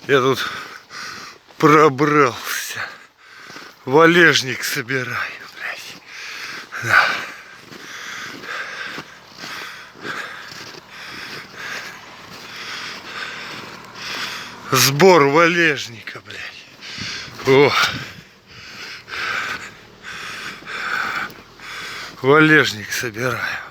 Я тут пробрался. Валежник собираю, блядь. Да. Сбор валежника, блядь. О. Валежник собираю.